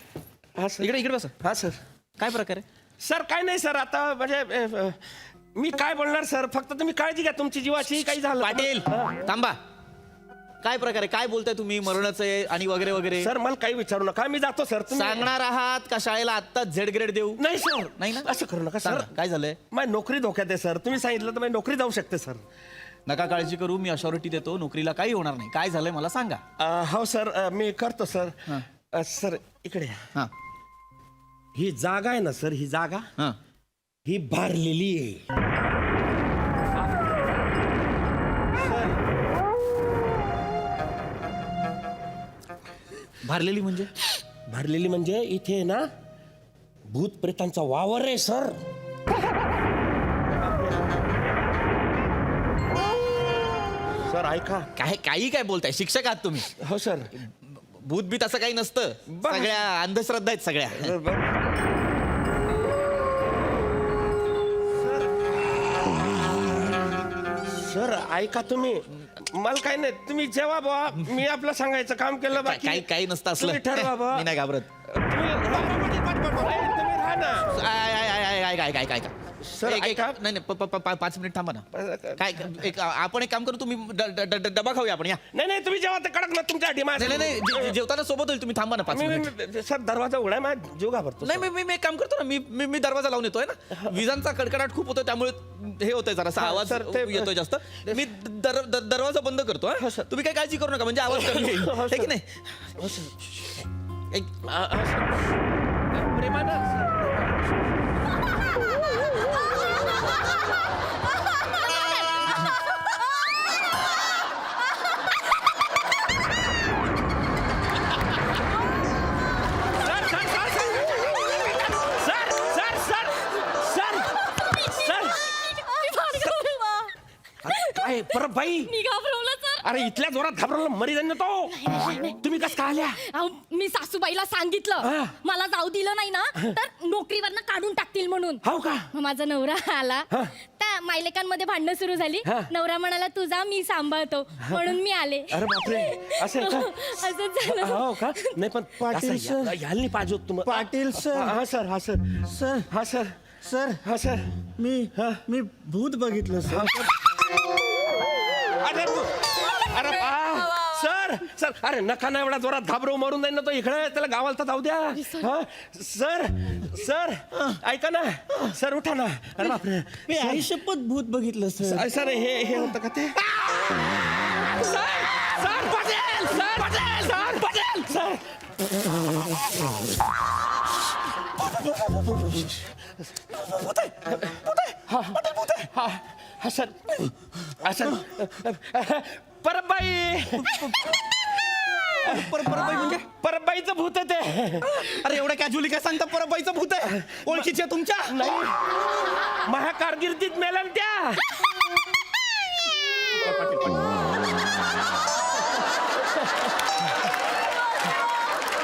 हा सर. इकडे बसा. हा सर. काय प्रकार आहे? सर काय नाही सर आता म्हणजे मी काय बोलणार सर, फक्त तुम्ही काळजी घ्या तुमची जीवाची. काही झालं पाटील थांबा. काय प्रकार आहे? काय बोलताय तुम्ही? मरणच आहे आणि वगैरे वगैरे. सर मला काही विचारू नका, मी जातो सर. तुम्ही सांगणार आहात का शाळेला आत्ताच झेड ग्रेड देऊ? नाही सर. नाही ना? असं करू नका सर. सांगा, काय झालंय? माझी नोकरी धोक्यात आहे सर. तुम्ही सांगितलं तर माझी नोकरी जाऊ शकते सर. नका काळजी करू, मी अशॉरिटी देतो, नोकरीला काही होणार नाही. काय झालंय मला सांगा. हो सर मी करतो सर. सर इकडे या. हा ही जागा आहे ना सर, ही जागा हा ही भारलेली आहे. भरलेली म्हणजे? भरलेली म्हणजे इथे ना भूत प्रेतांचा वावर आहे सर. सर ऐका. काही काय बोलताय? शिक्षक आहात तुम्ही? हो सर. भूत बीत असं काही नसतं. सगळ्या अंधश्रद्धा आहेत सगळ्या. सर ऐका तुम्ही, मला काय नाही, तुम्ही जेव्हा बाबा मी आपलं सांगायचं काम केलं. बाकी काही नसतं असलं. तुम्ही ठरवा बाबा. मी नाही घाबरत. तुम्ही राहा ना. काय सर ऐका. नाही 5 मिनिट थांबा ना. काय आपण एक काम करू, तुम्ही डबा खाऊया आपण. या. नाही तुम्ही जेव्हा ते कडक ना तुमच्या नाही जेवताना सोबत होईल. तुम्ही थांबा ना 5 मिनिट. सर दरवाजा उघडा, माझा जीव घाबरतो. नाही मी एक काम करतो ना, मी दरवाजा लावून येतोय ना. विजांचा कडकडाट खूप होतोय त्यामुळे हे होतंय जरा आवाज सर, ते- येतोय जास्त. मी दरवाजा बंद करतो. हा? तुम्ही काही काळजी करू नका, म्हणजे आवाज कमी येईल. है की नाही? प्रेमानं काय परत बाई. मी घाबरवलं सर. अरे इथल्या जोरात घाबरवलं मरी जाईन ना तो. तुम्ही कस का आल्या? अहो, मी सासूबाईला सांगितलं मला जाऊ दिलं नाही ना तर नोकरीवरनं काढून टाकतील म्हणून. हो का? मग माझा नवरा आला. त्या मायलेकांमध्ये भांडणं सुरू झाली. नवरा म्हणाला तुझा मी सांभाळतो म्हणून मी आले. अरे बापरे, असं आहे का? असंच झालं. हो का? नाही पण पाटील सर. ह्याला पाहिजे होत तुम्हाला. पाटील सर. हा सर. हा सर. सर हा सर. सर हा सर. मी भूत बघितलं सर. अरे अरे सर सर अरे नका ना एवढा जोरात घाबरव, मरून जाईन ना तो. इकडे त्याला गावाला तर जाऊ द्या. हा सर. सर ऐका ना सर, उठा ना. अरे बापरे, मी आयुष्यपत भूत बघितलं सर. सर हे होतं का ते? Sir Patel. Sir Patel. Sir Patel. Sir हा सर. हा सर. परबाई. परबाई म्हणजे? परबाईचं भूत आहे ते. अरे एवढं कॅज्युअली काय सांगता? परबाईचं भूत आहे? ओळखीचे तुमच्या? नाही, महाकारगिर्दीत मेल्या ना त्या.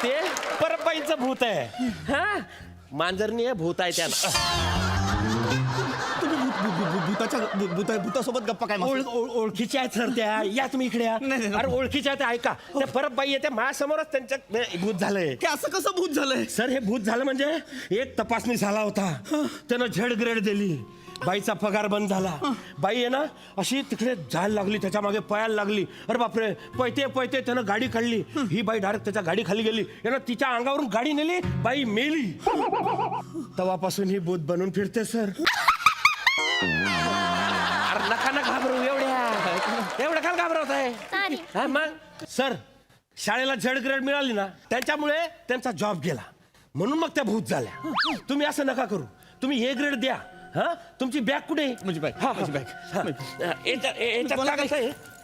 ते परबाईचं भूत आहे. हा मांजरणी आहे, भूत आहे त्याला. भूतासोबत गप्पा काय? ओळखीच्या आहेत सर त्या. या तुम्ही इकडे या. अरे ओळखीच्या आहेत, ऐका. त्या परत बाई येते माझ्यासमोरच त्यांच्या भूत झालंय. असं कसं भूत झालंय? सर हे भूत झालं म्हणजे एक तपासणी झाला होता, त्यानं झेड ग्रेड दिली, बाईचा पगार बंद झाला. बाई आहे ना अशी तिकडे जायला लागली, त्याच्या मागे पळायला लागली. अरे बापरे, पळते पळते त्यानं गाडी काढली. ही बाई डायरेक्ट त्याच्या गाडी खाली गेली. यानं तिच्या अंगावरून गाडी नेली, बाई मेली. तेव्हापासून ही भूत बनून फिरते सर. अरे नका ना घाबरू एवढं का घाबरवत आहे? मग सर शाळेला झेड ग्रेड मिळाली ना, त्याच्यामुळे त्यांचा जॉब गेला, म्हणून मग त्या भूत झाल्या. तुम्ही असं नका करू, तुम्ही ए ग्रेड द्या. हा तुमची बॅग कुठे? म्हणजे बॅग.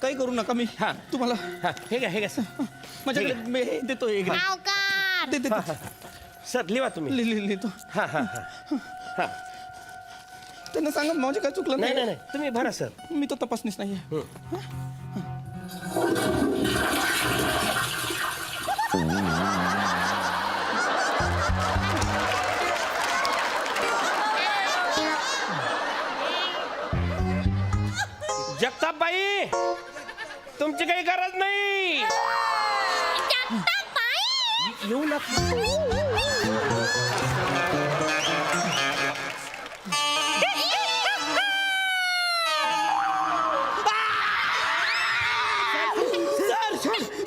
काही करू नका. मी तुम्हाला हे घ्या माझ्याकडे मी देतो. सर लिहा तुम्ही. लिहितो. हा हा हा. त्यांना सांगा माझे काय चुकलं नाही नाही तुम्ही भरा सर. मी तो तपासणीच नाहीये. जगतापबाई तुमची काही गरज नाही. येऊ नका.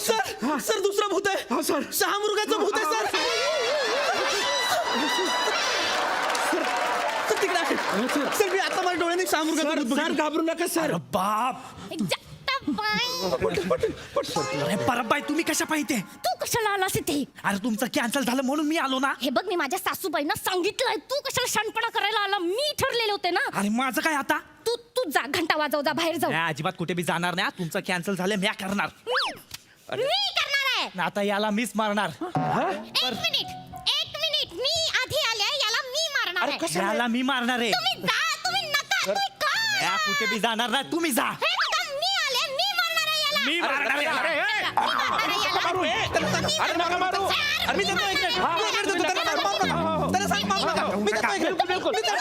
सर सर दुसरं भूत आहे सर शहामृगाचं भूत आहे सर सर तिकडे आहे सर मी आता माझ्या डोळ्याने शहामृगाचं भूत सर घाबरू नका सर. बाप जगताबाई अरे परबाई तुम्ही कशा पाहिजे तू कशाला आलास इथे? अरे तुमचं कॅन्सल झालं म्हणून मी आलो ना. हे बघ मी माझ्या सासूबाईंना सांगितलंय, तू कशाला शानपणा करायला आला? मी ठरलेले होते ना. आणि माझं काय आता? तू तू जा, घंटा वाजव, जा बाहेर जाऊ. मी अजिबात कुठे बी जाणार नाही. तुमचं कॅन्सल झालं मी करणार. मी करणार आहे. आणि आता याला मीच मारणार. एक मिनिट मी आधी आले, याला मी मारणार आहे. याला मी मारणार आहे. तुम्ही जा, तुम्ही नका, तुम्ही का? या कुठे बी जाणार नाही. तुम्ही जा. हे बघा, मी आले, मी मारणार आहे याला. मी मारणार आहे. अरे, अरे, मी मारणार आहे याला. मारू, अरे नका मारू. मी देतो एक मिनिट. मी इकडे देतो. त्याला सांग, मारू नका. त्याला सांग, मारू नका. मी देतो एक मिनिट. बिलकुल. मी देतो.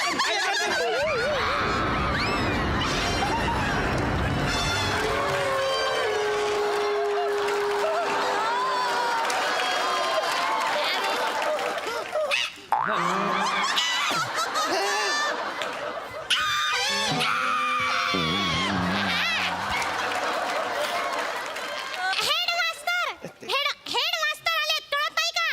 हेडमास्टर आले, कळत नाही का?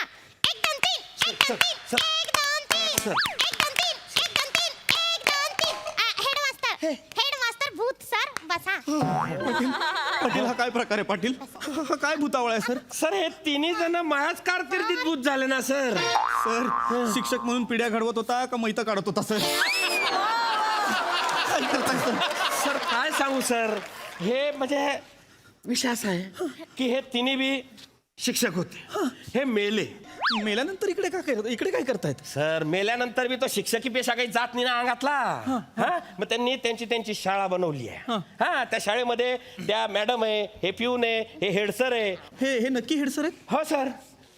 1 2 3 1 2 3 1 2 3 1 2 3 1 2 3 1 2 3 हेडमास्टर भूत सर बसा. पाटील हा काय प्रकार आहे पाटील हा काय भूतावळ आहे सर सर हे तिन्ही जण माझ्याच कारकिर्दीत भूत झाले ना सर. सर शिक्षक म्हणून पिढ्या घडवत होता का मैतं काढत होता सर काय करताय सर सर काय सांगू सर हे म्हणजे विषय असा आहे की हे तिन्ही बी शिक्षक होते. हे मेले. मेल्यानंतर इकडे काय करतायत सर मेल्यानंतर बी तो शिक्षकी पेशा काही जात नाही ना अंगातला. हा मग त्यांनी त्यांची शाळा बनवली आहे. हा त्या शाळेमध्ये त्या मॅडम आहे, हे पिऊन आहे, हे हेडसर आहे. हे नक्की हेडसर आहेत हो सर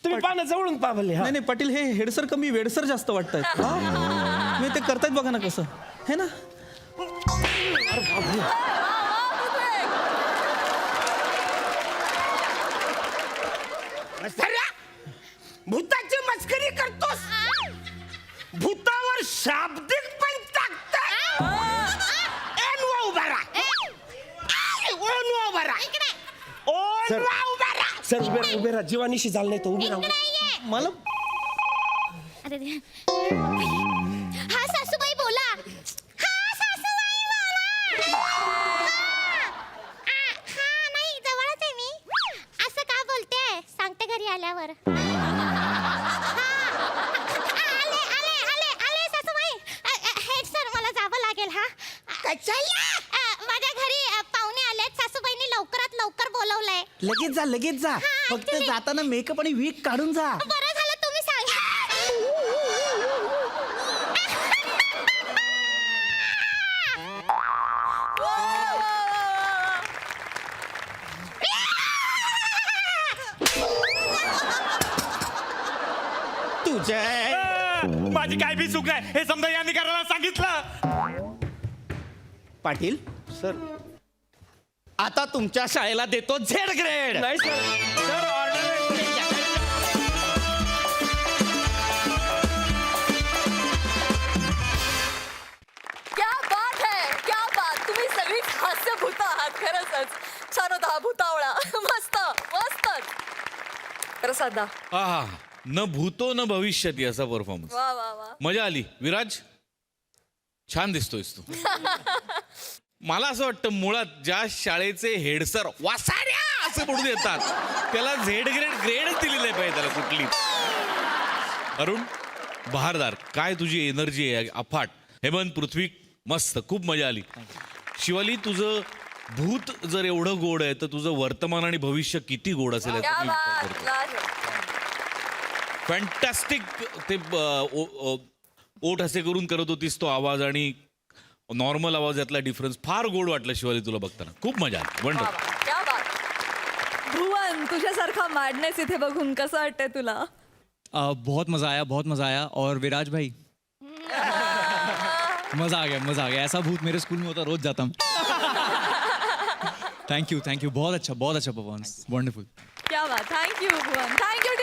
तुम्ही पानं जवळून पाहिले. नाही नाही पाटील हे हेडसर कमी वेडसर जास्त वाटतायत मी ते करतायत बघा ना कसं हे ना भूताची मस्करी करतोस. भूतावर शाब्दिक पण टाकतात. सर उभे राहा जीवानीशी झालं नाही तर उभे राहा. मला अरे दे. हा सासूबाई बोला. हा सासूबाई बोला. हा नाही जवळच आहे मी. असं का बोलते सांगते घरी आल्यावर. आले सासूबाई. हेड सर मला जावं लागेल. हा माझ्या घरी पाहुणे आलेत. सासूबाईंनी लवकरात लवकर बोलवलंय. लगेच जा फक्त actually- जाताना मेकअप आणि वीक काढून जा बरं झालं तुम्ही सांग. तुझ्या माझी काय बी चूक नाही हे समजा यांनी करायला सांगितलं. पाटील सर आता तुमच्या शाळेला देतो झेड ग्रेड नाही सर सर ऑर्डर क्या बात है, क्या बात. तुम्ही सगळीच हास्य भूत आहात. खरंच छान होता हा भूतावळा. मस्त मस्तच. प्रसादा आहा न भूतो न भविष्यती असा परफॉर्मन्स. वा वा वा. मजा आली. विराज छान दिसतोयस तू. मला असं वाटतं मुळात ज्या शाळेचे हेडसर वासाड्या असे म्हणून येतात त्याला झेड ग्रेडच दिली नाही पाहिजे त्याला कुठली. अरुण बहारदार काय तुझी एनर्जी आहे अफाट. हेमंत पृथ्वी मस्त खूप मजा आली. शिवाली तुझं भूत जर एवढं गोड आहे तर तुझं वर्तमान आणि भविष्य किती गोड असेल क्या याचा मी विचार बात. करतो. लाजवाब. फॅन्टॅस्टिक ते ओठ असे करून करत होतीस तो आवाज आणि नॉर्मल आवाज यातला डिफरन्स फार गोड वाटलं शिवाली तुला बघताना. खूप मजा आली. वा वंडर. वा. क्या बात. भुवन तुझ्यासारखा मॅडनेस इथे बघून कसं वाटतंय तुला? बहुत मज़ा आया और विराज भाई मज़ा आ गया ऐसा भूत मेरे स्कूल में होता रोज जाता हूँ. थैंक यू बहुत अच्छा परफॉर्मेंस वंडरफुल क्या बात थँक्यू भुवन थँक्यू